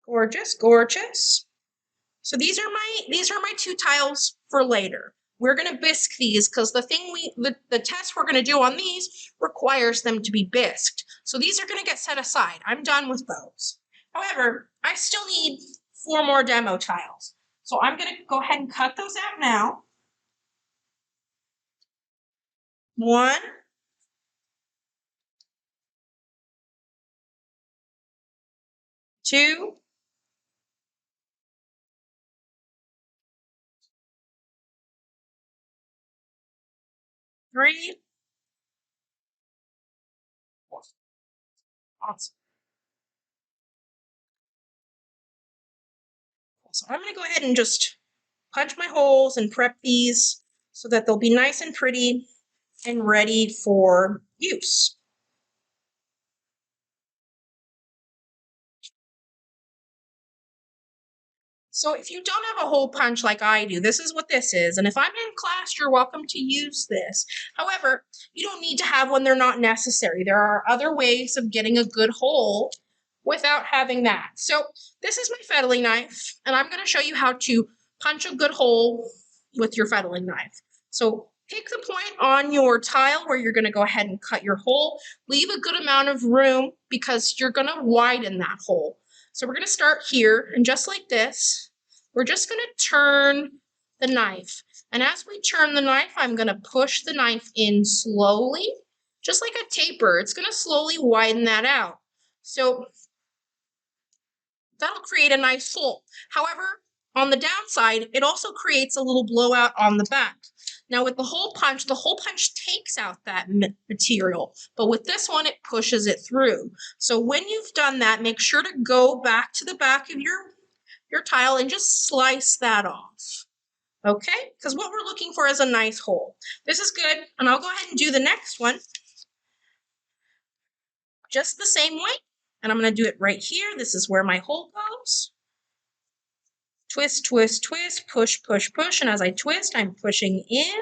Gorgeous, gorgeous. So these are my two tiles for later. We're going to bisque these because the test we're going to do on these requires them to be bisqued. So these are going to get set aside. I'm done with those. However, I still need 4 more demo tiles. So I'm going to go ahead and cut those out now. 1, 2, 3. Awesome. So I'm going to go ahead and just punch my holes and prep these so that they'll be nice and pretty and ready for use. So if you don't have a hole punch like I do, this is what this is. And if I'm in class, you're welcome to use this. However, you don't need to have one. They're not necessary. There are other ways of getting a good hole without having that. So this is my fettling knife, and I'm going to show you how to punch a good hole with your fettling knife. So pick the point on your tile where you're going to go ahead and cut your hole. Leave a good amount of room because you're going to widen that hole. So we're going to start here, and just like this, we're just going to turn the knife. And as we turn the knife, I'm going to push the knife in slowly, just like a taper. It's going to slowly widen that out. So that'll create a nice hole. However, on the downside, it also creates a little blowout on the back. Now with the hole punch takes out that material, but with this one, it pushes it through. So when you've done that, make sure to go back to the back of your tile and just slice that off. Okay? Because what we're looking for is a nice hole. This is good, and I'll go ahead and do the next one just the same way. And I'm going to do it right here. This is where my hole goes. Twist, twist, twist, push, push, push. And as I twist, I'm pushing in.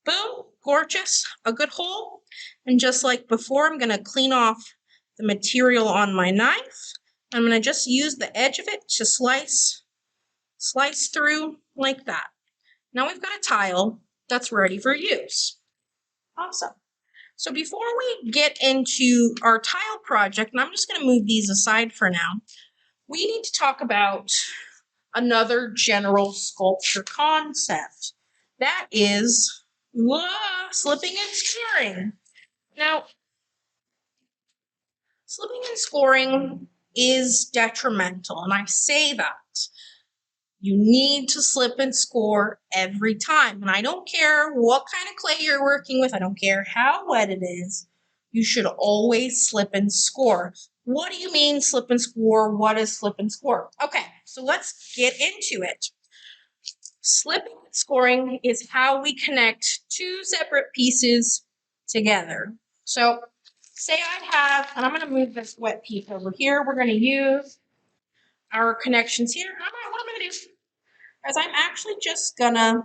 Boom, gorgeous, a good hole. And just like before, I'm gonna clean off the material on my knife. I'm gonna just use the edge of it to slice through like that. Now we've got a tile that's ready for use. Awesome. So before we get into our tile project, and I'm just gonna move these aside for now, we need to talk about another general sculpture concept. That is slipping and scoring. Now, slipping and scoring is detrimental, and I say that. You need to slip and score every time. And I don't care what kind of clay you're working with, I don't care how wet it is, you should always slip and score. What do you mean slip and score? What is slip and score? Okay, so let's get into it. Slipping and scoring is how we connect two separate pieces together. So say I have, and I'm going to move this wet piece over here. We're going to use our connections here. What I'm going to do is I'm actually just going to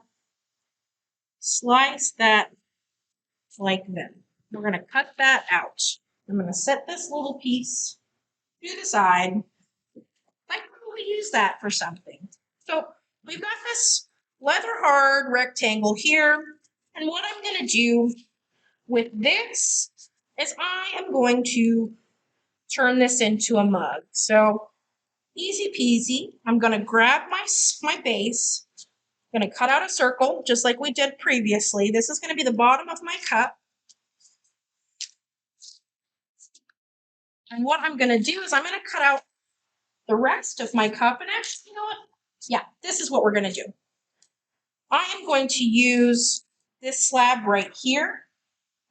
slice that like this. We're going to cut that out. I'm going to set this little piece to the side. I can probably use that for something. So we've got this leather hard rectangle here. And what I'm going to do with this is I am going to turn this into a mug. So easy peasy. I'm going to grab my base. I'm going to cut out a circle just like we did previously. This is going to be the bottom of my cup. And what I'm going to do is I'm going to cut out the rest of my cup. And actually, you know what? Yeah, this is what we're going to do. I am going to use this slab right here,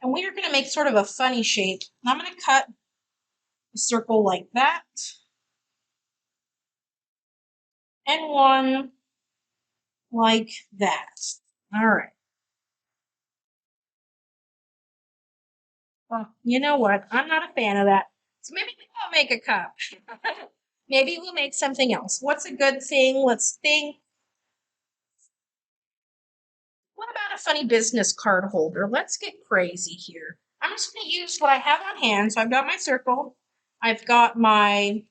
and we are going to make sort of a funny shape. And I'm going to cut a circle like that, and one like that. All right. Well, you know what? I'm not a fan of that. So maybe we won't make a cup. Maybe we'll make something else. What's a good thing? Let's think. What about a funny business card holder? Let's get crazy here. I'm just going to use what I have on hand. So I've got my circle. I've got my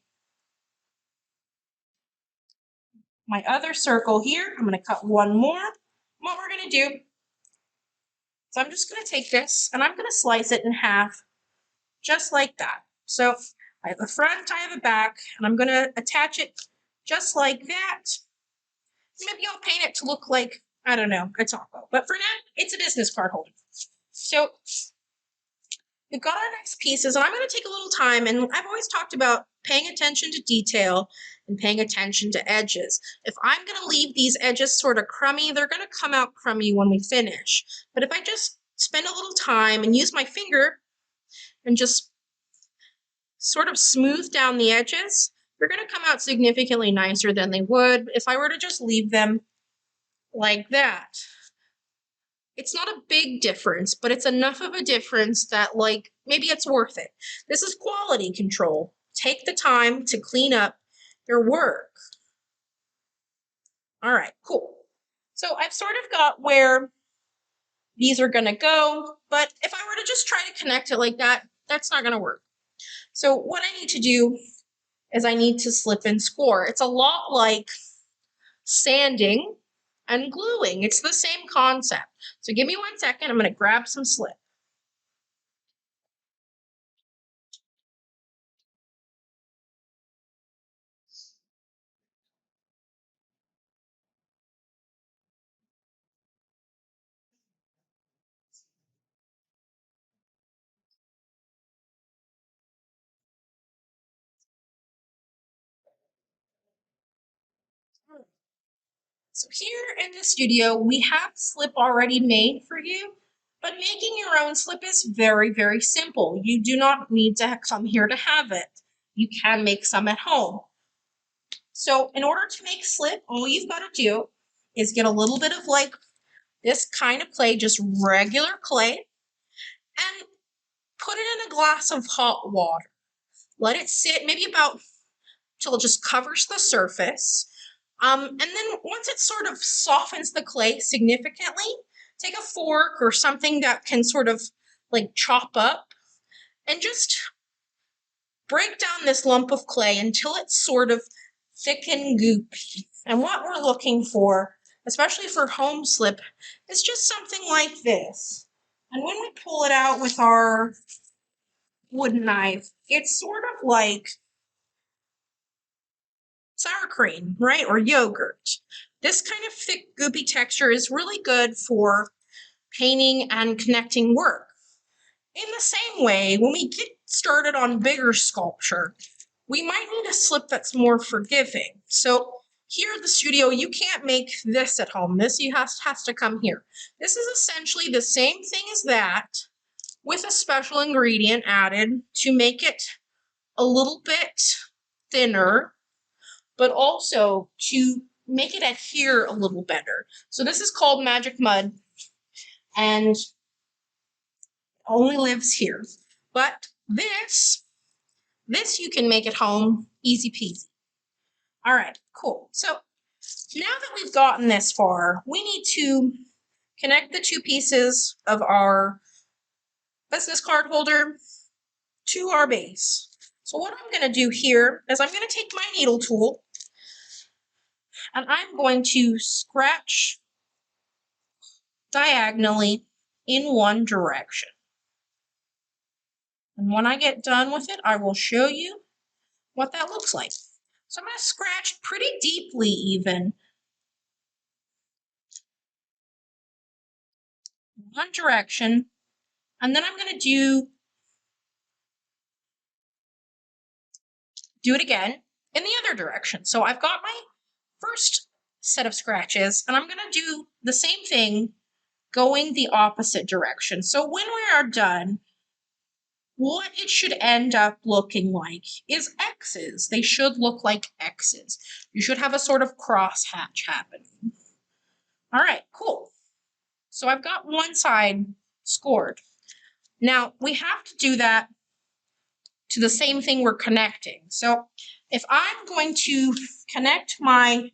my other circle here. I'm going to cut one more. What we're going to do, so I'm just going to take this and I'm going to slice it in half just like that. So I have a front, I have a back, and I'm going to attach it just like that. Maybe I'll paint it to look like, I don't know, a taco. But for now, it's a business card holder. So we've got our nice pieces, and I'm going to take a little time, and I've always talked about paying attention to detail and paying attention to edges. If I'm going to leave these edges sort of crummy, they're going to come out crummy when we finish. But if I just spend a little time and use my finger and just sort of smooth down the edges, they're going to come out significantly nicer than they would if I were to just leave them like that. It's not a big difference, but it's enough of a difference that, like, maybe it's worth it. This is quality control. Take the time to clean up your work. All right, cool. So I've sort of got where these are going to go, but if I were to just try to connect it like that, that's not going to work. So what I need to do is I need to slip and score. It's a lot like sanding and gluing. It's the same concept. So give me 1 second. I'm going to grab some slip. So here in the studio, we have slip already made for you, but making your own slip is very, very simple. You do not need to come here to have it. You can make some at home. So in order to make slip, all you've got to do is get a little bit of like this kind of clay, just regular clay, and put it in a glass of hot water. Let it sit maybe about till it just covers the surface. And then once it sort of softens the clay significantly, take a fork or something that can sort of like chop up and just break down this lump of clay until it's sort of thick and goopy. And what we're looking for, especially for home slip, is just something like this. And when we pull it out with our wooden knife, it's sort of like sour cream, right? Or yogurt. This kind of thick, goopy texture is really good for painting and connecting work. In the same way, when we get started on bigger sculpture, we might need a slip that's more forgiving. So here at the studio, you can't make this at home. This has to come here. This is essentially the same thing as that, with a special ingredient added to make it a little bit thinner, but also to make it adhere a little better. So this is called Magic Mud, and only lives here. But this you can make at home, easy peasy. All right, cool. So now that we've gotten this far, we need to connect the two pieces of our business card holder to our base. So what I'm going to do here is I'm going to take my needle tool and I'm going to scratch diagonally in one direction. And when I get done with it, I will show you what that looks like. So I'm going to scratch pretty deeply even. One direction. And then I'm going to do it again in the other direction. So I've got my first set of scratches, and I'm going to do the same thing going the opposite direction. So when we are done, what it should end up looking like is X's. They should look like X's. You should have a sort of crosshatch happening. All right, cool. So I've got one side scored. Now we have to do that to the same thing we're connecting. So if I'm going to connect my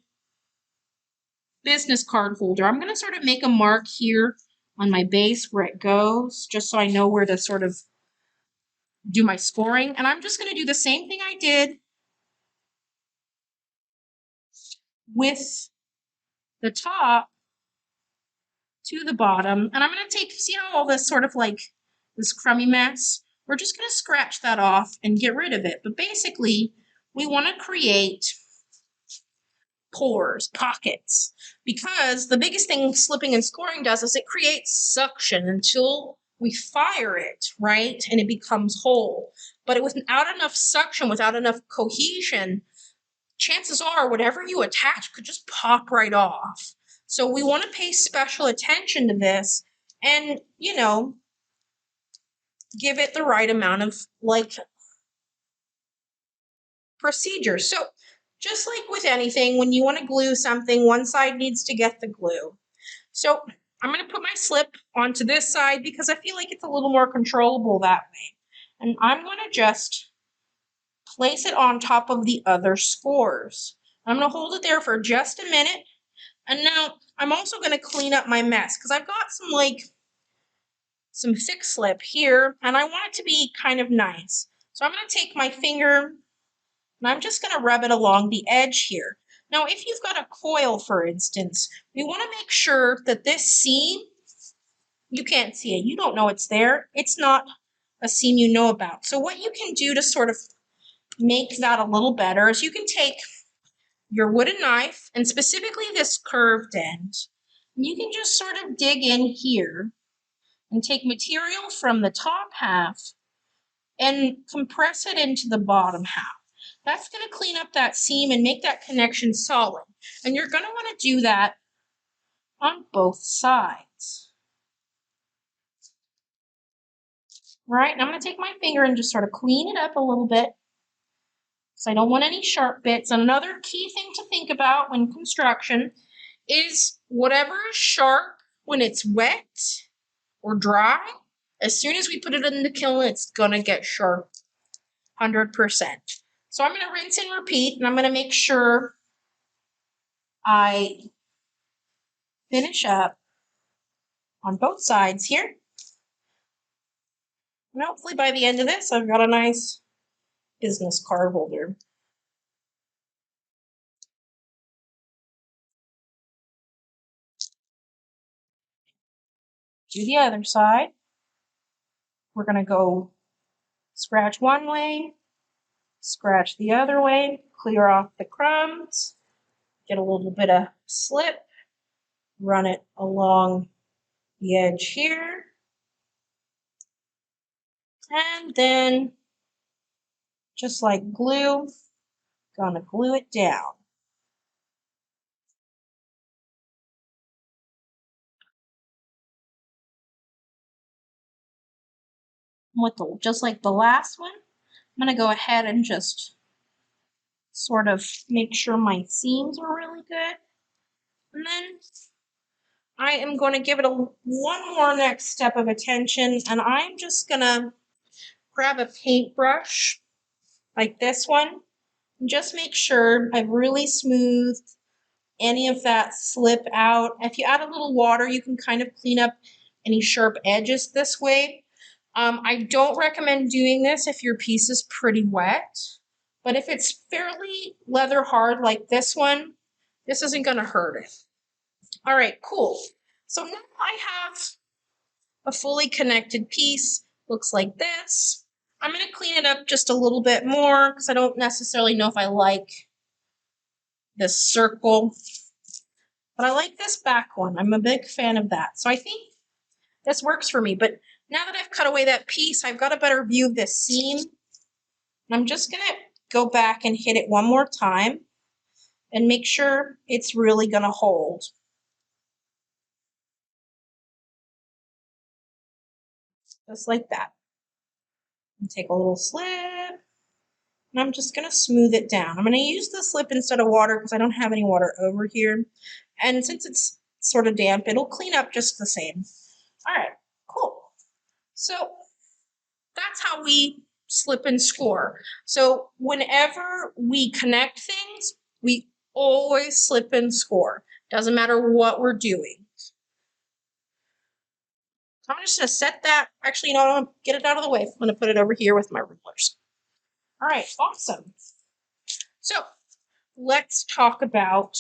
business card holder, I'm going to sort of make a mark here on my base where it goes, just so I know where to sort of do my scoring. And I'm just going to do the same thing I did with the top to the bottom. And I'm going to take, see how all this sort of like this crummy mess? We're just going to scratch that off and get rid of it. But basically, we want to create pores, pockets, because the biggest thing slipping and scoring does is it creates suction until we fire it, right? And it becomes whole. But without enough suction, without enough cohesion, chances are whatever you attach could just pop right off. So we want to pay special attention to this and, you know, give it the right amount of like procedure. So just like with anything, when you want to glue something, one side needs to get the glue. So I'm going to put my slip onto this side because I feel like it's a little more controllable that way. And I'm going to just place it on top of the other scores. I'm going to hold it there for just a minute. And now I'm also going to clean up my mess because I've got some thick slip here and I want it to be kind of nice. So I'm going to take my finger and I'm just going to rub it along the edge here. Now, if you've got a coil, for instance, we want to make sure that this seam, you can't see it. You don't know it's there. It's not a seam you know about. So what you can do to sort of make that a little better is you can take your wooden knife, and specifically this curved end, and you can just sort of dig in here and take material from the top half and compress it into the bottom half. That's going to clean up that seam and make that connection solid. And you're going to want to do that on both sides. Right, and I'm going to take my finger and just sort of clean it up a little bit. So I don't want any sharp bits. And another key thing to think about when construction is whatever is sharp when it's wet or dry, as soon as we put it in the kiln, it's gonna get sharp, 100%. So I'm gonna rinse and repeat, and I'm gonna make sure I finish up on both sides here. And hopefully by the end of this, I've got a nice business card holder. Do the other side. We're gonna go scratch one way, scratch the other way, clear off the crumbs, get a little bit of slip, run it along the edge here, and then just like glue, gonna glue it down. Just like the last one, I'm gonna go ahead and just sort of make sure my seams are really good. And then I am going to give it one more next step of attention, and I'm just gonna grab a paintbrush like this one and just make sure I've really smoothed any of that slip out. If you add a little water, you can kind of clean up any sharp edges this way. I don't recommend doing this if your piece is pretty wet, but if it's fairly leather hard like this one, this isn't going to hurt it. All right, cool. So now I have a fully connected piece. Looks like this. I'm going to clean it up just a little bit more because I don't necessarily know if I like this circle. But I like this back one. I'm a big fan of that. So I think this works for me. But now that I've cut away that piece, I've got a better view of this seam. And I'm just going to go back and hit it one more time and make sure it's really going to hold. Just like that. And take a little slip. And I'm just going to smooth it down. I'm going to use the slip instead of water because I don't have any water over here. And since it's sort of damp, it'll clean up just the same. All right, cool. So that's how we slip and score. So whenever we connect things, we always slip and score. Doesn't matter what we're doing. So I'm just going to set that. Actually, you know, I'm going to get it out of the way. I'm going to put it over here with my rulers. All right, awesome. So let's talk about